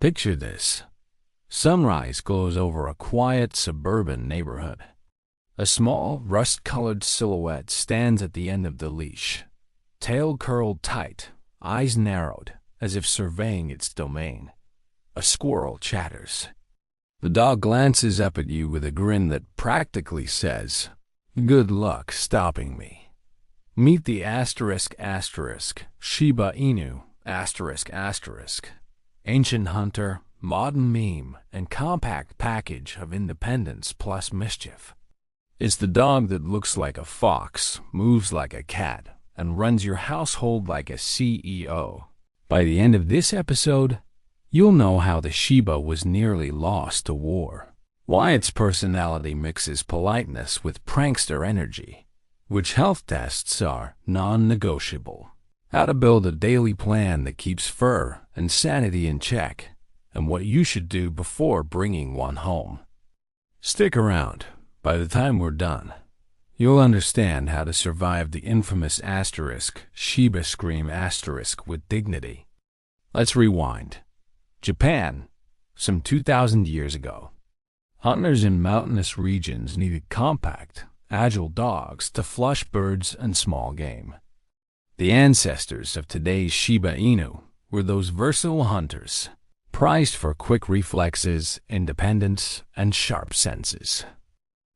Picture this. Sunrise glows over a quiet suburban neighborhood. A small, rust-colored silhouette stands at the end of the leash, tail curled tight, eyes narrowed, as if surveying its domain. A squirrel chatters. The dog glances up at you with a grin that practically says, "Good luck stopping me." Meet the Shiba Inu, ancient hunter, modern meme, and compact package of independence plus mischief. It's the dog that looks like a fox, moves like a cat, and runs your household like a CEO. By the end of this episode, you'll know how the Shiba was nearly lost to war, why its personality mixes politeness with prankster energy, which health tests are non-negotiable, how to build a daily plan that keeps fur and sanity in check, and what you should do before bringing one home. Stick around. By the time we're done, you'll understand how to survive the infamous Shiba scream with dignity. Let's rewind. Japan, some 2,000 years ago. Hunters in mountainous regions needed compact, agile dogs to flush birds and small game. The ancestors of today's Shiba Inu were those versatile hunters, prized for quick reflexes, independence, and sharp senses.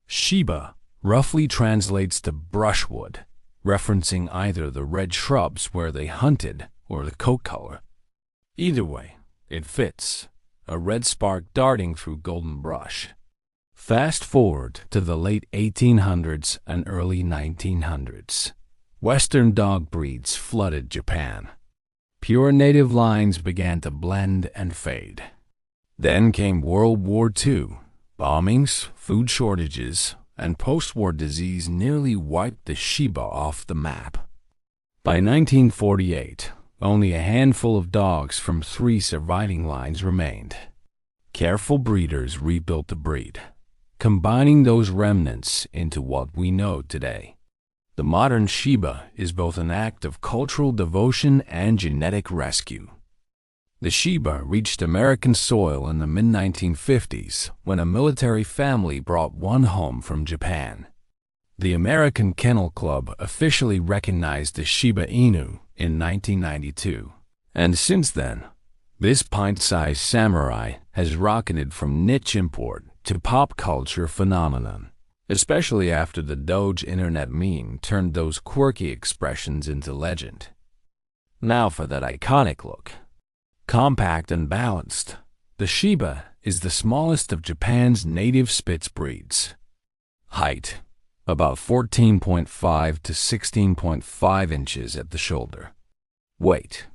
Shiba roughly translates to brushwood, referencing either the red shrubs where they hunted or the coat color. Either way, it fits, a red spark darting through golden brush. Fast forward to the late 1800s and early 1900s. Western dog breeds flooded Japan. Pure native lines began to blend and fade. Then came World War II. Bombings, food shortages, and post-war disease nearly wiped the Shiba off the map. By 1948, only a handful of dogs from 3 surviving lines remained. Careful breeders rebuilt the breed, combining those remnants into what we know today. The modern Shiba is both an act of cultural devotion and genetic rescue. The Shiba reached American soil in the mid-1950s when a military family brought one home from Japan. The American Kennel Club officially recognized the Shiba Inu in 1992, and since then, this pint-sized samurai has rocketed from niche import to pop culture phenomenon, especially after the Doge internet meme turned those quirky expressions into legend. Now for that iconic look. Compact and balanced, the Shiba is the smallest of Japan's native Spitz breeds. Height, about 14.5 to 16.5 inches at the shoulder. Weight,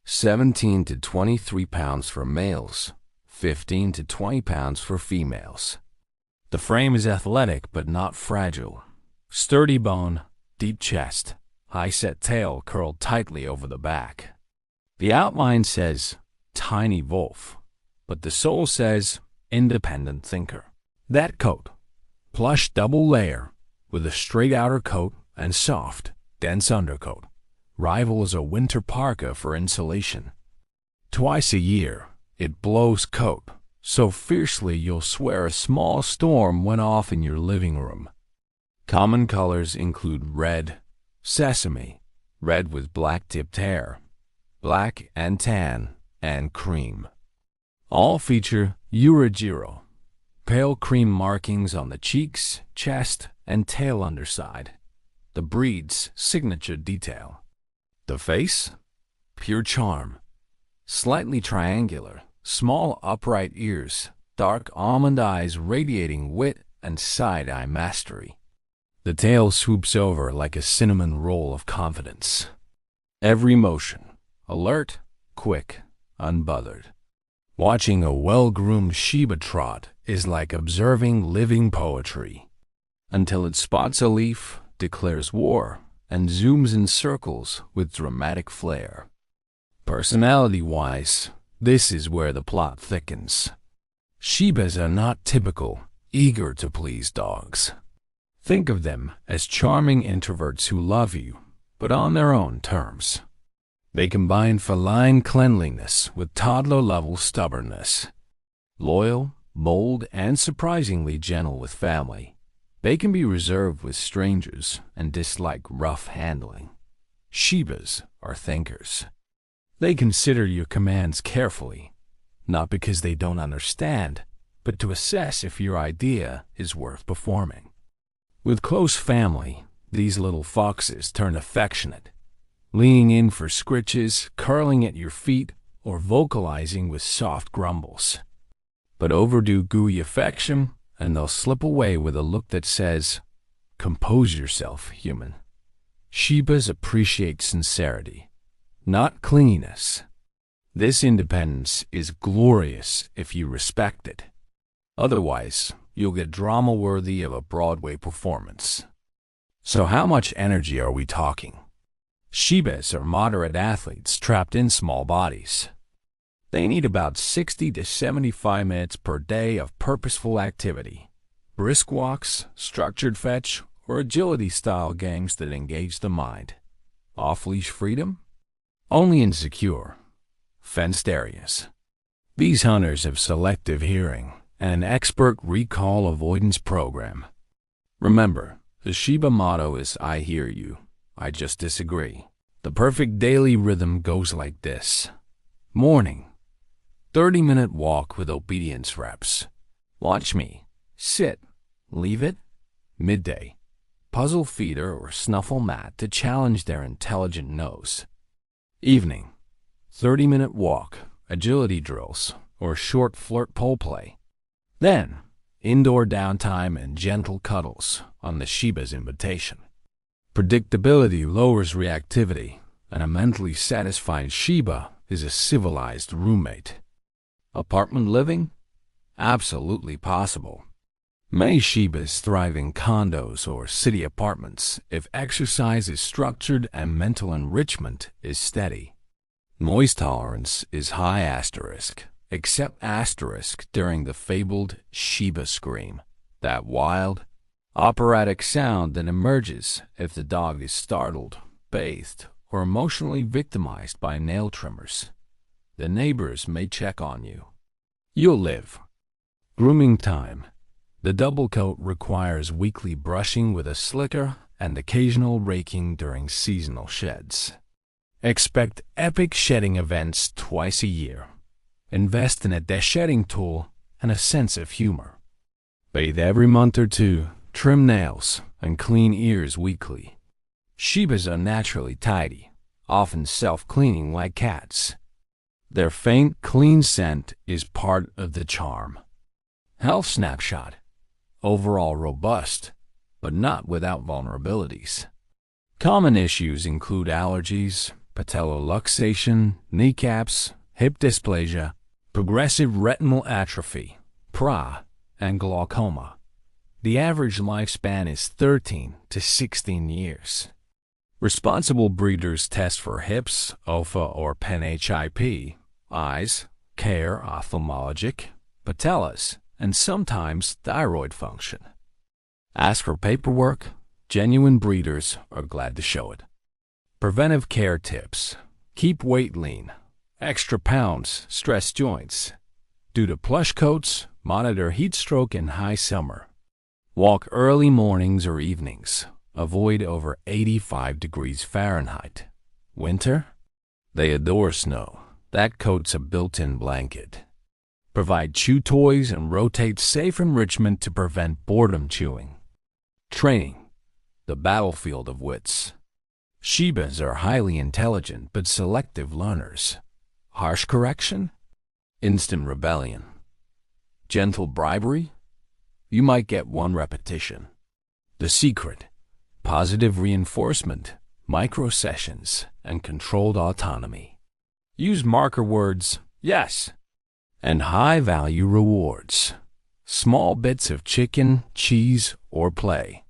17 to 23 pounds for males, 15 to 20 pounds for females. The frame is athletic but not fragile. Sturdy bone, deep chest, high-set tail curled tightly over the back. The outline says, "Tiny Wolf," but the soul says, "Independent Thinker." That coat, plush double layer, with a straight outer coat and soft, dense undercoat, rivals a winter parka for insulation. Twice a year, it blows coat, so fiercely you'll swear a small storm went off in your living room. Common colors include red, sesame, red with black-tipped hair, black and tan, and cream. All feature Urajiro, pale cream markings on the cheeks, chest, and tail underside, the breed's signature detail. The face? Pure charm. Slightly triangular, small upright ears, dark almond eyes radiating wit and side-eye mastery. The tail swoops over like a cinnamon roll of confidence. Every motion, alert, quick, unbothered. Watching a well-groomed Shiba trot is like observing living poetry, until it spots a leaf, declares war, and zooms in circles with dramatic flair. Personality-wise, this is where the plot thickens. Shibas are not typical, eager-to-please dogs. Think of them as charming introverts who love you, but on their own terms. They combine feline cleanliness with toddler-level stubbornness. Loyal, bold, and surprisingly gentle with family, they can be reserved with strangers and dislike rough handling. Shibas are thinkers. They consider your commands carefully, not because they don't understand, but to assess if your idea is worth performing. With close family, these little foxes turn affectionate, leaning in for scritches, curling at your feet, or vocalizing with soft grumbles. But overdo gooey affection, and they'll slip away with a look that says, "Compose yourself, human." Shibas appreciate sincerity, not clinginess. This independence is glorious if you respect it. Otherwise, you'll get drama worthy of a Broadway performance. So how much energy are we talking? Shibas are moderate athletes trapped in small bodies. They need about 60 to 75 minutes per day of purposeful activity. Brisk walks, structured fetch, or agility-style games that engage the mind. Off-leash freedom? Only in secure, fenced areas. These hunters have selective hearing and an expert recall avoidance program. Remember, the Shiba motto is "I hear you, I just disagree." The perfect daily rhythm goes like this. Morning, 30-minute walk with obedience reps. Watch me. Sit. Leave it. Midday, puzzle feeder or snuffle mat to challenge their intelligent nose. Evening, 30-minute walk, agility drills, or short flirt pole play. Then, indoor downtime and gentle cuddles on the Shiba's invitation. Predictability lowers reactivity, and a mentally satisfied Shiba is a civilized roommate. Apartment living? Absolutely possible. Many Shibas thrive in condos or city apartments if exercise is structured and mental enrichment is steady. Noise tolerance is high asterisk, except asterisk during the fabled Shiba scream, that wild, operatic sound that emerges if the dog is startled, bathed, or emotionally victimized by nail trimmers. The neighbors may check on you. You'll live. Grooming time. The double coat requires weekly brushing with a slicker and occasional raking during seasonal sheds. Expect epic shedding events twice a year. Invest in a de-shedding tool and a sense of humor. Bathe every month or two, trim nails, and clean ears weekly. Shibas are naturally tidy, often self-cleaning like cats. Their faint, clean scent is part of the charm. Health snapshot. Overall robust, but not without vulnerabilities. Common issues include allergies, patelloluxation, kneecaps, hip dysplasia, progressive retinal atrophy, PRA, and glaucoma. The average lifespan is 13 to 16 years. Responsible breeders test for hips, OFA or PEN-HIP, eyes, care ophthalmologic, patellas, and sometimes thyroid function. Ask for paperwork, genuine breeders are glad to show it. Preventive care tips. Keep weight lean. Extra pounds stress joints. Due to plush coats, monitor heat stroke in high summer. Walk early mornings or evenings. Avoid over 85 degrees Fahrenheit. Winter? They adore snow. That coat's a built-in blanket. Provide chew toys and rotate safe enrichment to prevent boredom chewing. Training. The battlefield of wits. Shibas are highly intelligent but selective learners. Harsh correction? Instant rebellion. Gentle bribery? You might get one repetition. The secret. Positive reinforcement, micro-sessions, and controlled autonomy. Use marker words, yes, and high-value rewards. Small bits of chicken, cheese, or play.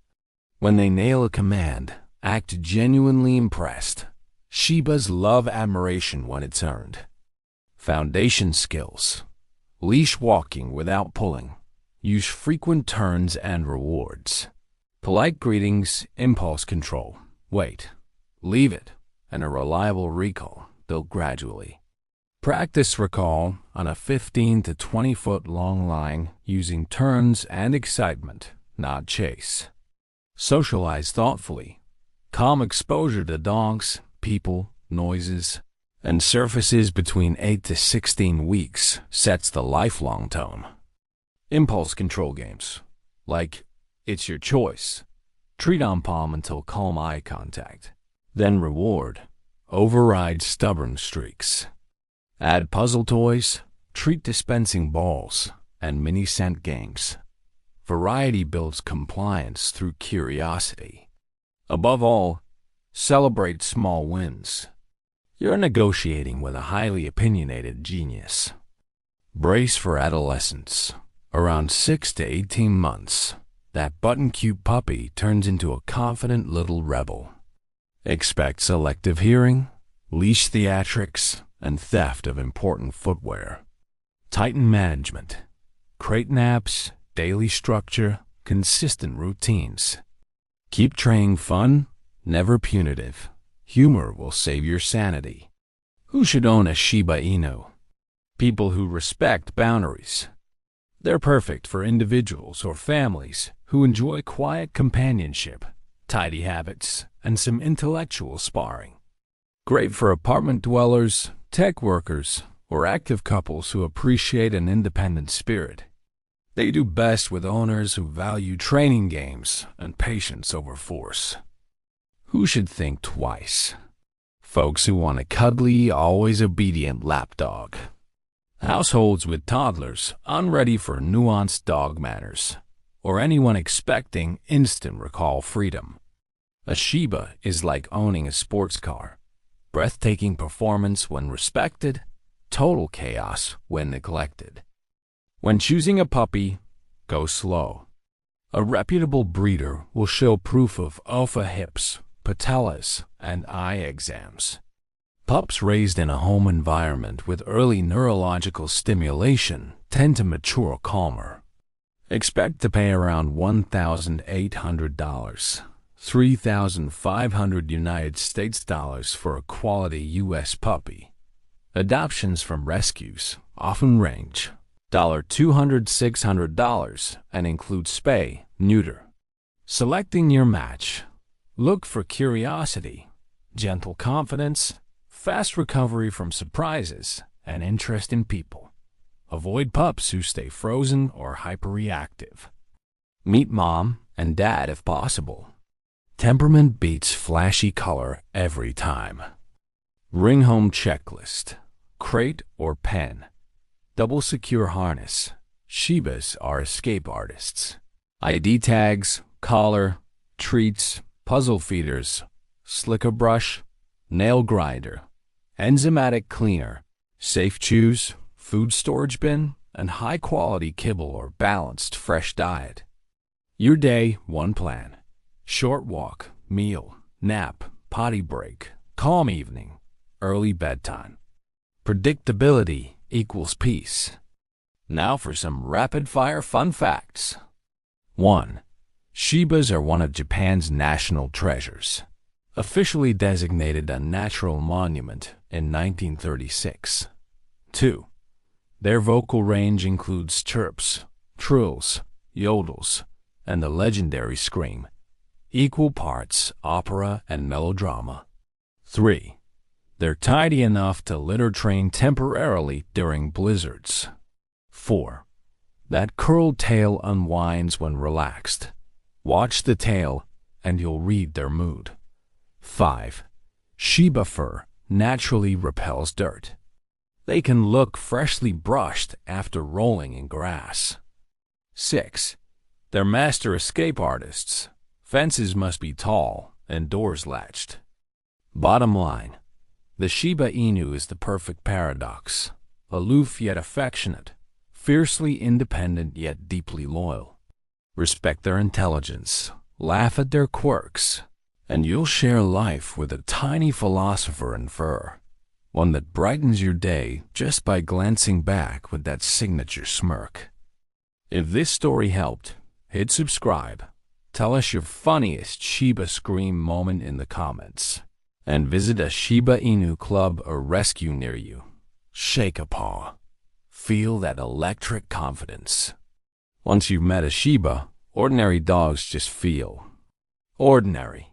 When they nail a command, act genuinely impressed. Shibas love admiration when it's earned. Foundation skills. Leash walking without pulling. Use frequent turns and rewards. Polite greetings, impulse control. Wait. Leave it, and a reliable recall. built gradually. Practice recall on a 15 to 20 foot long line using turns and excitement, not chase. Socialize thoughtfully. Calm exposure to dogs, people, noises, and surfaces between 8 to 16 weeks sets the lifelong tone. Impulse control games, like It's Your Choice. Treat on palm until calm eye contact. Then reward. Override stubborn streaks. Add puzzle toys, treat dispensing balls, and mini scent games. Variety builds compliance through curiosity. Above all, celebrate small wins. You're negotiating with a highly opinionated genius. Brace for adolescence. Around 6 to 18 months, that button-cute puppy turns into a confident little rebel. Expect selective hearing, leash theatrics, and theft of important footwear. Tighten management. Crate naps, daily structure, consistent routines. Keep training fun, never punitive. Humor will save your sanity. Who should own a Shiba Inu? People who respect boundaries. They're perfect for individuals or families who enjoy quiet companionship, tidy habits, and some intellectual sparring. Great for apartment dwellers, tech workers, or active couples who appreciate an independent spirit. They do best with owners who value training games and patience over force. Who should think twice? Folks who want a cuddly, always obedient lapdog. Households with toddlers unready for nuanced dog manners, or anyone expecting instant recall freedom. A Shiba is like owning a sports car. Breathtaking performance when respected, total chaos when neglected. When choosing a puppy, go slow. A reputable breeder will show proof of alpha hips, patellas, and eye exams. Pups raised in a home environment with early neurological stimulation tend to mature calmer. Expect to pay around $1,800. $3,500 United States dollars for a quality U.S. puppy. Adoptions from rescues often range $200 to $600 and include spay, neuter. Selecting your match. Look for curiosity, gentle confidence, fast recovery from surprises, and interest in people. Avoid pups who stay frozen or hyperreactive. Meet mom and dad if possible. Temperament beats flashy color every time. Ring home checklist. Crate or pen. Double secure harness. Shibas are escape artists. ID tags, collar, treats, puzzle feeders, slicker brush, nail grinder, enzymatic cleaner, safe chews, food storage bin, and high-quality kibble or balanced fresh diet. Your day, one plan. Short walk, meal, nap, potty break, calm evening, early bedtime. Predictability equals peace. Now for some rapid-fire fun facts. 1. Shibas are one of Japan's national treasures. Officially designated a natural monument in 1936. 2. Their vocal range includes chirps, trills, yodels, and the legendary scream. Equal parts opera and melodrama. 3. They're tidy enough to litter train temporarily during blizzards. 4. That curled tail unwinds when relaxed. Watch the tail, and you'll read their mood. 5. Shiba fur naturally repels dirt. They can look freshly brushed after rolling in grass. 6. They're master escape artists. Fences must be tall and doors latched. Bottom line, the Shiba Inu is the perfect paradox. Aloof yet affectionate, fiercely independent yet deeply loyal. Respect their intelligence, laugh at their quirks, and you'll share life with a tiny philosopher in fur. One that brightens your day just by glancing back with that signature smirk. If this story helped, hit subscribe. Tell us your funniest Shiba scream moment in the comments. and visit a Shiba Inu club or rescue near you. Shake a paw. Feel that electric confidence. Once you've met a Shiba, ordinary dogs just feel ordinary.